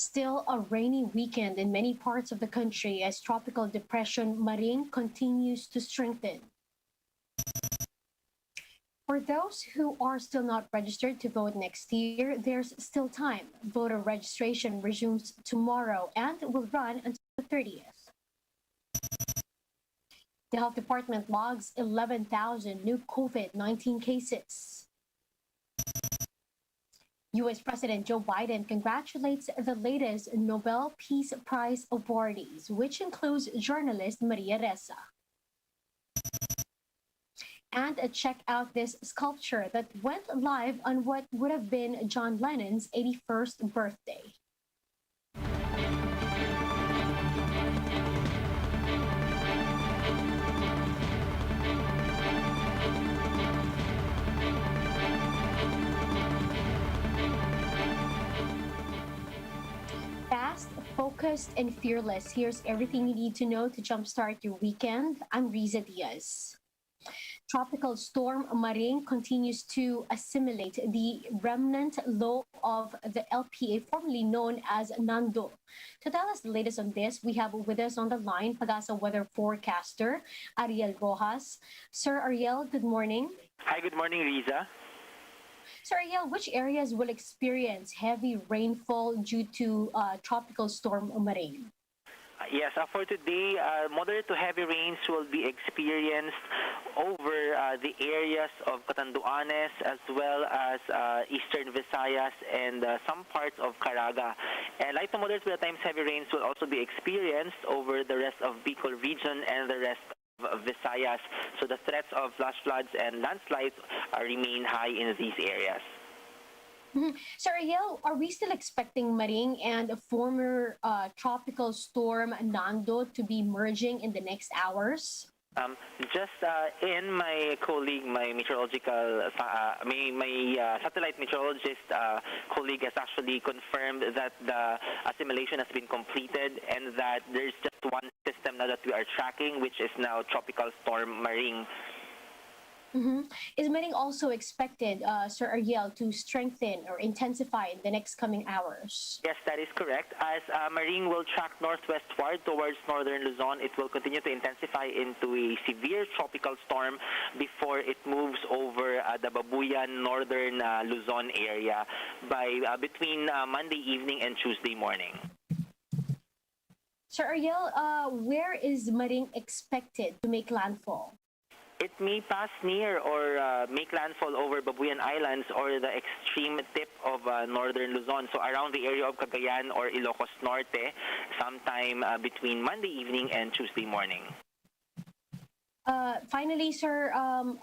Still a rainy weekend in many parts of the country as tropical depression Maring continues to strengthen. For those who are still not registered to vote next year, there's still time. Voter registration resumes tomorrow and will run until the 30th. The Health Department logs 11,000 new COVID-19 cases. U.S. President Joe Biden congratulates the latest Nobel Peace Prize awardees, which includes journalist Maria Ressa. And check out this sculpture that went live on what would have been John Lennon's 81st birthday. Fast, focused, and fearless. Here's everything you need to know to jumpstart your weekend. I'm Riza Diaz. Tropical storm Maring continues to assimilate the remnant low of the LPA, formerly known as Nando. To tell us the latest on this, we have with us on the line Pag-asa weather forecaster Ariel Rojas. Sir Ariel, good morning. Hi, good morning, Riza. Sir Ariel, which areas will experience heavy rainfall due to tropical storm Maring? Yes, for today, moderate to heavy rains will be experienced over the areas of Catanduanes as well as eastern Visayas and some parts of Caraga. And light to moderate at times heavy rains will also be experienced over the rest of Bicol region and the rest of Visayas. So the threats of flash floods and landslides remain high in these areas. Sir Ariel, are we still expecting Maring and a former tropical storm Nando to be merging in the next hours? Just in my colleague, my meteorological, my satellite meteorologist colleague has actually confirmed that the assimilation has been completed and that there's just one system now that we are tracking, which is now Tropical Storm Maring. Is Maring also expected, Sir Ariel, to strengthen or intensify in the next coming hours? Yes, that is correct. As Maring will track northwestward towards northern Luzon, it will continue to intensify into a severe tropical storm before it moves over the Babuyan, northern Luzon area by between Monday evening and Tuesday morning. Sir Ariel, where is Maring expected to make landfall? It may pass near or make landfall over Babuyan Islands or the extreme tip of northern Luzon, so around the area of Cagayan or Ilocos Norte, sometime between Monday evening and Tuesday morning. Finally, sir,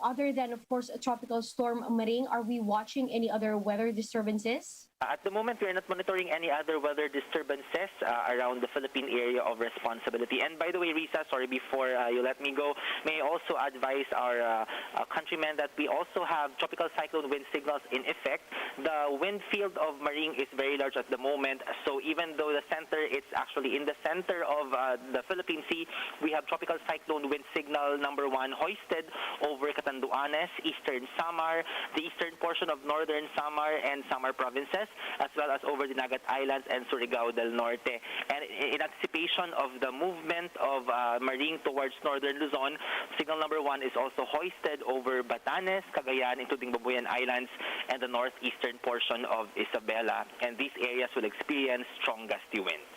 other than, of course, a tropical storm Maring, are we watching any other weather disturbances? At the moment, we are not monitoring any other weather disturbances around the Philippine area of responsibility. And by the way, Risa, sorry, before you let me go, may I also advise our countrymen that we also have tropical cyclone wind signals in effect. The wind field of Maring is very large at the moment, so even though the center, it's actually in the center of the Philippine Sea, we have tropical cyclone wind signal number 1 hoisted over Catanduanes, eastern Samar, the eastern portion of northern Samar and Samar provinces, as well as over the Nagat Islands and Surigao del Norte. And in anticipation of the movement of Maring towards northern Luzon, signal number 1 is also hoisted over Batanes, Cagayan, including Babuyan Islands, and the northeastern portion of Isabela. And these areas will experience strong gusty winds.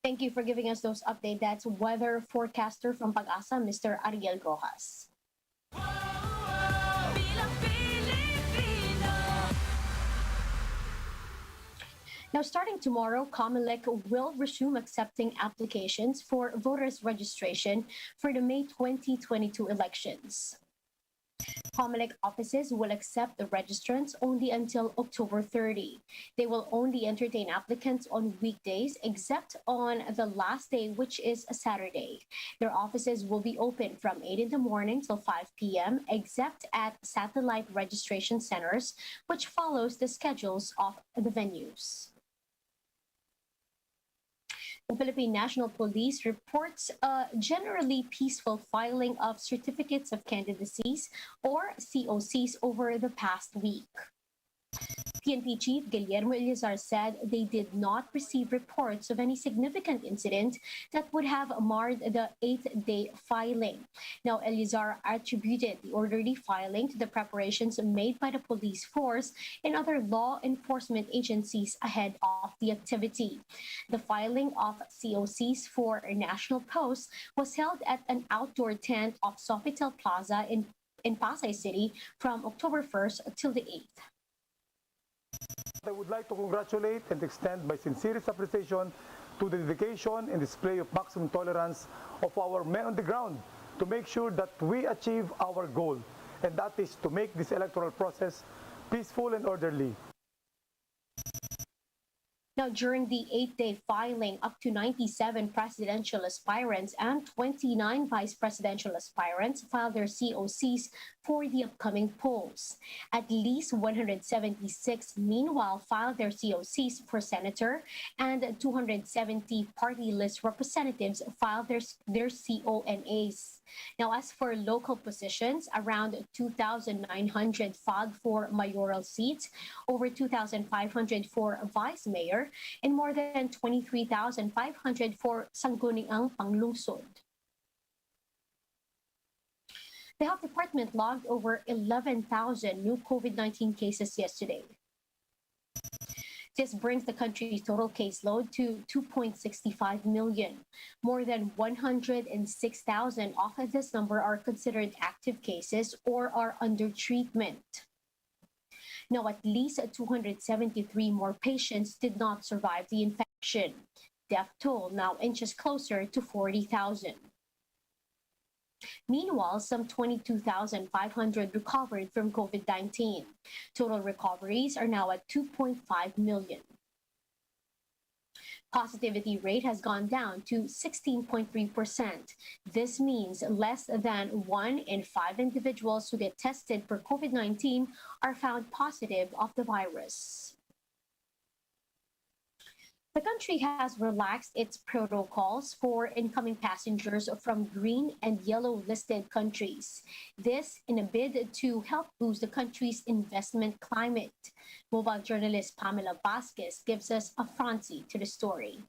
Thank you for giving us those updates. That's weather forecaster from Pag-asa, Mr. Ariel Rojas. Now, starting tomorrow, COMELEC will resume accepting applications for voters' registration for the May 2022 elections. COMELEC offices will accept the registrants only until October 30. They will only entertain applicants on weekdays, except on the last day, which is a Saturday. Their offices will be open from 8 in the morning till 5 p.m., except at satellite registration centers, which follows the schedules of the venues. The Philippine National Police reports a generally peaceful filing of certificates of candidacies or COCs over the past week. PNP Chief Guillermo Elizar said they did not receive reports of any significant incident that would have marred the 8-day filing. Now, Elizar attributed the orderly filing to the preparations made by the police force and other law enforcement agencies ahead of the activity. The filing of COCs for national posts was held at an outdoor tent of Sofitel Plaza in Pasay City from October 1st till the 8th. I would like to congratulate and extend my sincerest appreciation to the dedication and display of maximum tolerance of our men on the ground to make sure that we achieve our goal, and that is to make this electoral process peaceful and orderly. Now, during the 8-day filing, up to 97 presidential aspirants and 29 vice presidential aspirants filed their COCs for the upcoming polls. At least 176, meanwhile, filed their COCs for senator, and 270 party list representatives filed their CONAs. Now, as for local positions, around 2,900 filed for mayoral seats, over 2,500 for vice mayor, and more than 23,500 for Sangguniang Panglungsod. The health department logged over 11,000 new COVID-19 cases yesterday. This brings the country's total caseload to 2.65 million. More than 106,000 of this number are considered active cases or are under treatment. Now, at least 273 more patients did not survive the infection. Death toll now inches closer to 40,000. Meanwhile, some 22,500 recovered from COVID-19. Total recoveries are now at 2.5 million. Positivity rate has gone down to 16.3%. This means less than 1 in 5 individuals who get tested for COVID-19 are found positive of the virus. The country has relaxed its protocols for incoming passengers from green and yellow listed countries. This in a bid to help boost the country's investment climate. Mobile journalist Pamela Vasquez gives us a front seat to the story.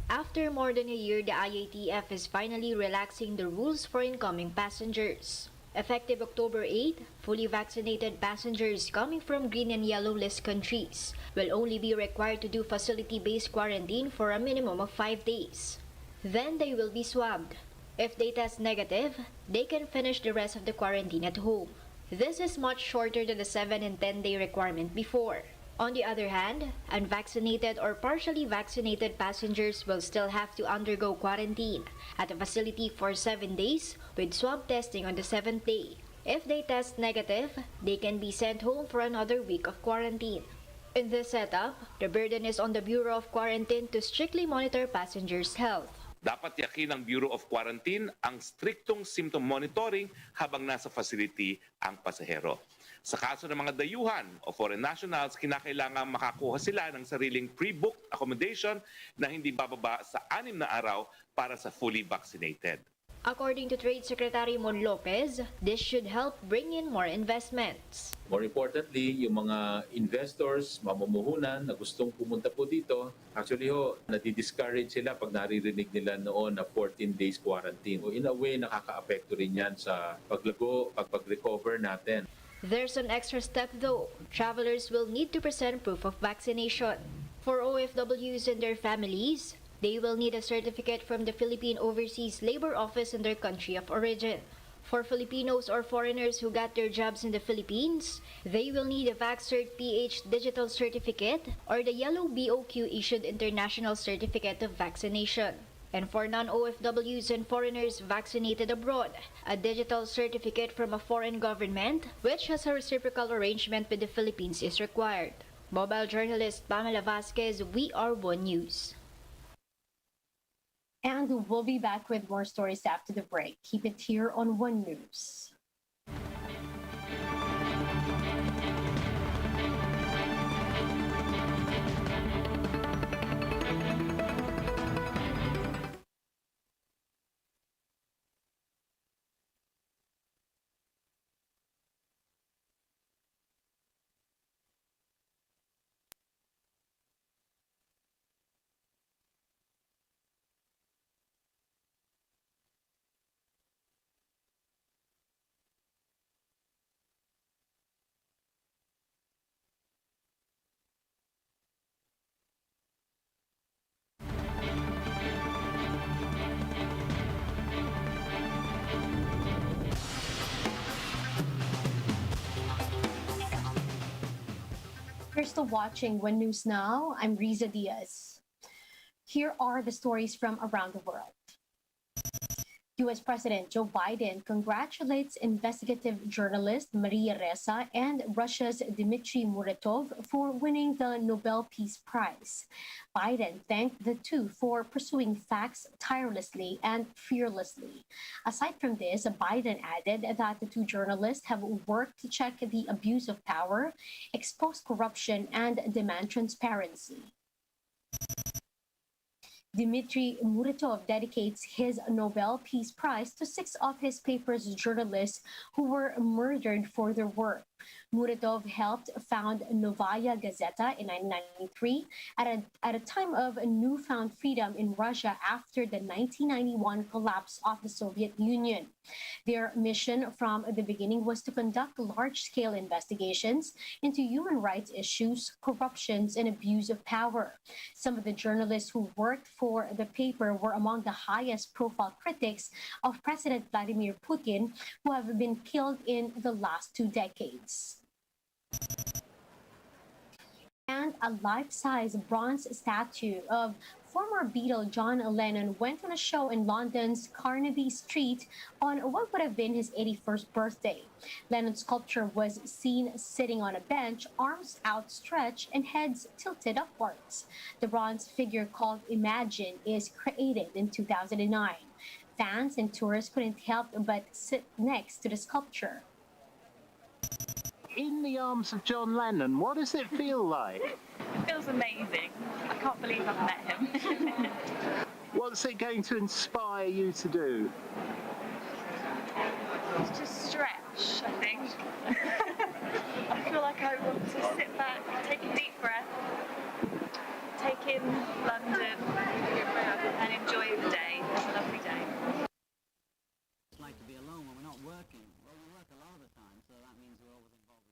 After more than a year, the IATF is finally relaxing the rules for incoming passengers. Effective October 8, fully vaccinated passengers coming from green and yellow list countries will only be required to do facility-based quarantine for a minimum of 5 days. Then they will be swabbed. If they test negative, they can finish the rest of the quarantine at home. This is much shorter than the 7 and 10-day requirement before. On the other hand, unvaccinated or partially vaccinated passengers will still have to undergo quarantine at a facility for 7 days with swab testing on the 7th day. If they test negative, they can be sent home for another week of quarantine. In this setup, the burden is on the Bureau of Quarantine to strictly monitor passengers' health. Dapat yakin ng Bureau of Quarantine ang striktong symptom monitoring habang nasa facility ang pasahero. Sa kaso ng mga dayuhan o foreign nationals, kinakailangan makakuha sila ng sariling pre-booked accommodation na hindi bababa sa 6 na araw para sa fully vaccinated. According to Trade Secretary Mon Lopez, this should help bring in more investments. More importantly, yung mga investors, mamumuhunan na gustong pumunta po dito, actually nadi-discourage sila pag naririnig nila noon na 14 days quarantine. In a way, nakaka-apekto rin yan sa paglago, pag-recover natin. There's an extra step though. Travelers will need to present proof of vaccination. For OFWs and their families, they will need a certificate from the Philippine Overseas Labor Office in their country of origin. For Filipinos or foreigners who got their jobs in the Philippines, they will need a VaxCert PH digital certificate or the yellow BOQ issued international certificate of vaccination. And for non-OFWs and foreigners vaccinated abroad, a digital certificate from a foreign government which has a reciprocal arrangement with the Philippines is required. Mobile journalist Pamela Vasquez, We Are One News. And we'll be back with more stories after the break. Keep it here on One News. you're still watching One News Now, I'm Riza Diaz. Here are the stories from around the world. U.S. President Joe Biden congratulates investigative journalist Maria Ressa and Russia's Dmitry Muratov for winning the Nobel Peace Prize. Biden thanked the two for pursuing facts tirelessly and fearlessly. Aside from this, Biden added that the two journalists have worked to check the abuse of power, expose corruption, and demand transparency. Dmitry Muratov dedicates his Nobel Peace Prize to 6 of his paper's journalists who were murdered for their work. Muratov helped found Novaya Gazeta in 1993 at a time of newfound freedom in Russia after the 1991 collapse of the Soviet Union. Their mission from the beginning was to conduct large-scale investigations into human rights issues, corruptions, and abuse of power. Some of the journalists who worked for the paper were among the highest-profile critics of President Vladimir Putin, who have been killed in the last 2 decades. And a life-size bronze statue of former Beatle John Lennon went on a show in London's Carnaby Street on what would have been his 81st birthday. Lennon's sculpture was seen sitting on a bench, arms outstretched and heads tilted upwards. The bronze figure called Imagine is created in 2009. Fans and tourists couldn't help but sit next to the sculpture. In the arms of John Lennon, what does it feel like? It feels amazing. I can't believe I've met him. What's it going to inspire you to do? It's just stretch, I think. I feel like I want to sit back, take a deep breath, take in London and enjoy the day. It's a lovely day. It's like to be alone when we're not working. Well, we work a lot of the time, so that means we're always involved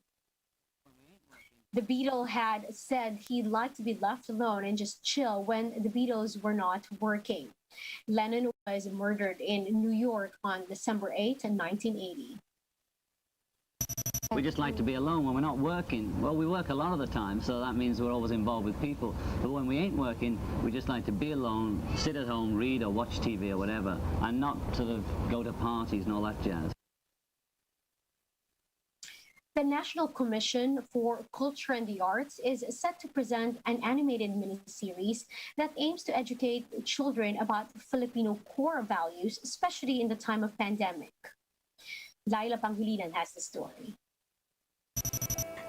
when we ain't working. The Beatle had said he'd like to be left alone and just chill when the Beatles were not working. Lennon was murdered in New York on December 8, 1980. We just like to be alone when we're not working. Well, we work a lot of the time, so that means we're always involved with people. But when we ain't working, we just like to be alone, sit at home, read or watch TV or whatever, and not sort of go to parties and all that jazz. The National Commission for Culture and the Arts is set to present an animated miniseries that aims to educate children about Filipino core values, especially in the time of pandemic. Laila Pangilinan has the story.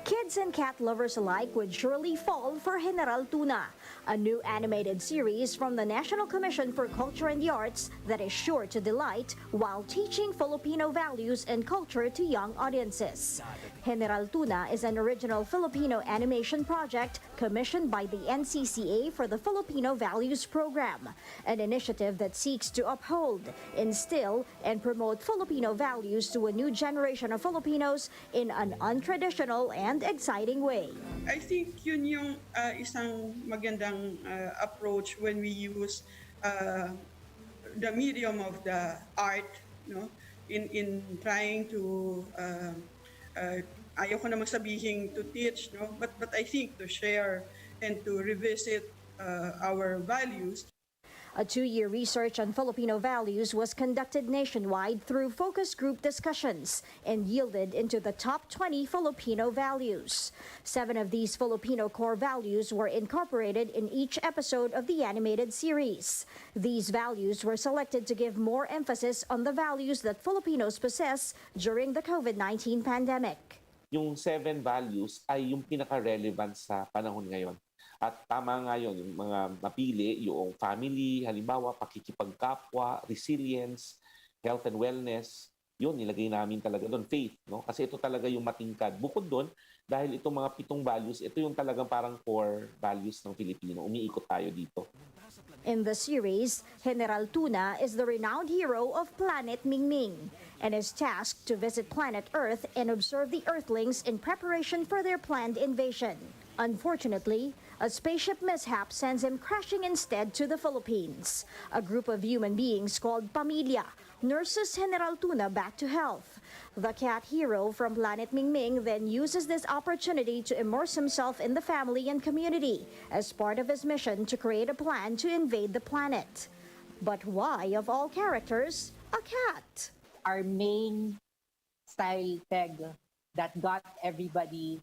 Kids and cat lovers alike would surely fall for General Tuna, a new animated series from the National Commission for Culture and the Arts that is sure to delight while teaching Filipino values and culture to young audiences. General Tuna is an original Filipino animation project commissioned by the NCCA for the Filipino Values Program, an initiative that seeks to uphold, instill, and promote Filipino values to a new generation of Filipinos in an untraditional and exciting way. I think yun yung isang magandang approach when we use the medium of the art, no, in trying to ayoko na magsabihin to teach, no, but I think to share and to revisit our values. A 2-year research on Filipino values was conducted nationwide through focus group discussions and yielded into the top 20 Filipino values. 7 of these Filipino core values were incorporated in each episode of the animated series. These values were selected to give more emphasis on the values that Filipinos possess during the COVID-19 pandemic. Yung 7 values ay yung pinaka-relevant sa panahon ngayon. At tama nga yun, yung mga napili, yung family, halimbawa, pakikipagkapwa, resilience, health and wellness, yun, nilagay namin talaga doon, faith, no? Kasi ito talaga yung matingkad. Bukod doon, dahil itong mga 7 values, ito yung talagang parang core values ng Filipino. Umiikot tayo dito. In the series, General Tuna is the renowned hero of Planet Mingming and is tasked to visit planet Earth and observe the Earthlings in preparation for their planned invasion. Unfortunately, a spaceship mishap sends him crashing instead to the Philippines. A group of human beings called Pamilya nurses General Tuna back to health. The cat hero from Planet Mingming then uses this opportunity to immerse himself in the family and community as part of his mission to create a plan to invade the planet. But why, of all characters, a cat? Our main style peg that got everybody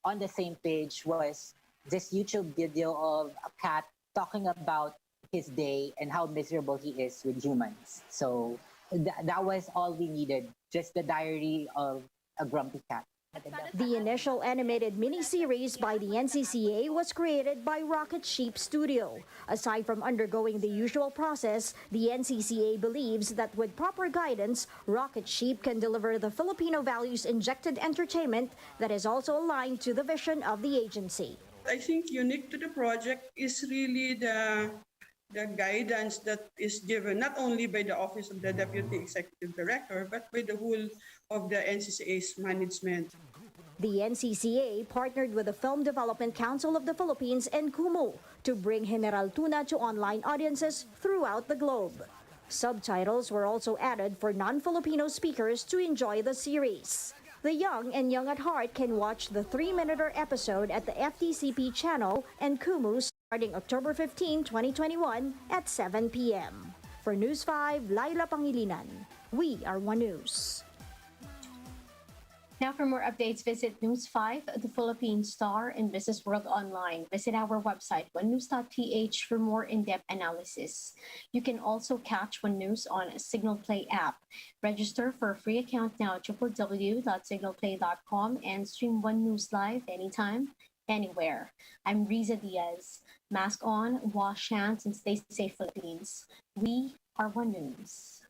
on the same page was this YouTube video of a cat talking about his day and how miserable he is with humans. So that was all we needed, just the diary of a grumpy cat. The initial animated miniseries by the NCCA was created by Rocket Sheep Studio. Aside from undergoing the usual process, the NCCA believes that with proper guidance, Rocket Sheep can deliver the Filipino values-injected entertainment that is also aligned to the vision of the agency. I think unique to the project is really the guidance that is given not only by the Office of the Deputy Executive Director, but by the whole of the NCCA's management. The NCCA partnered with the Film Development Council of the Philippines and Kumu to bring General Tuna to online audiences throughout the globe. Subtitles were also added for non-Filipino speakers to enjoy the series. The young and young at heart can watch the 3-minute episode at the FTCP channel and Kumu starting October 15, 2021 at 7 p.m. For News 5, Laila Pangilinan. We are One News. Now for more updates, visit News 5, the Philippine Star, and Business World Online. Visit our website, onenews.ph, for more in-depth analysis. You can also catch One News on a Signal Play app. Register for a free account now at www.signalplay.com and stream One News live anytime, anywhere. I'm Riza Diaz. Mask on, wash hands, and stay safe, Philippines. We are One News.